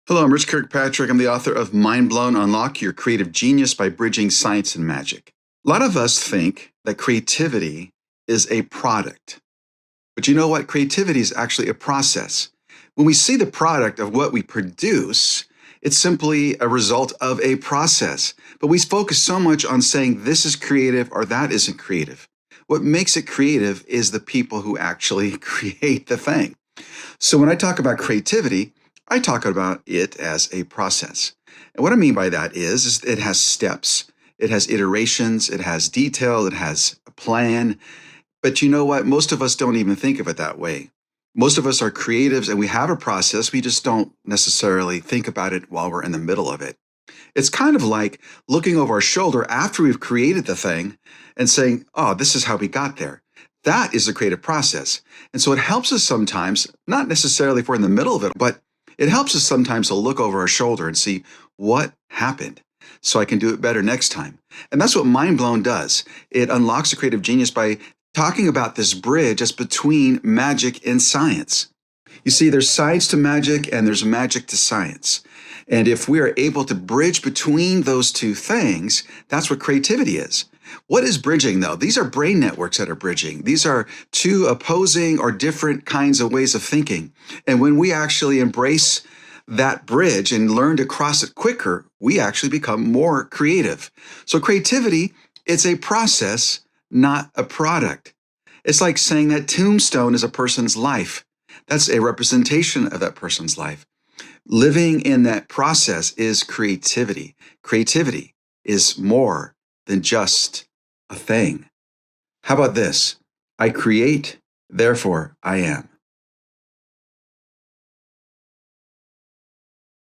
Hello, I'm Rich Kirkpatrick. I'm the author of Mind Blown, Unlock Your Creative Genius by Bridging Science and Magic. A lot of us think that creativity is a product. But you know what? Creativity is actually a process. When we see the product of what we produce, it's simply a result of a process. But we focus so much on saying this is creative or that isn't creative. What makes it creative is the people who actually create the thing. So when I talk about creativity, I talk about it as a process. And what I mean by that is it has steps, it has iterations, it has detail, it has a plan. But you know what? Most of us don't even think of it that way. Most of us are creatives and we have a process. We just don't necessarily think about it while we're in the middle of it. It's kind of like looking over our shoulder after we've created the thing and saying, oh, this is how we got there. That is the creative process. And so it helps us sometimes, not necessarily if we're in the middle of it, but it helps us sometimes to look over our shoulder and see what happened so I can do it better next time. And that's what Mind Blown does. It unlocks a creative genius by talking about this bridge that's between magic and science. You see, there's science to magic and there's magic to science. And if we are able to bridge between those two things, that's what creativity is. What is bridging, though? These are brain networks that are bridging. These are two opposing or different kinds of ways of thinking. And when we actually embrace that bridge and learn to cross it quicker, we actually become more creative. So creativity, it's a process, not a product. It's like saying that tombstone is a person's life. That's a representation of that person's life. Living in that process is creativity. Creativity is more than just a thing. How about this? I create, therefore I am.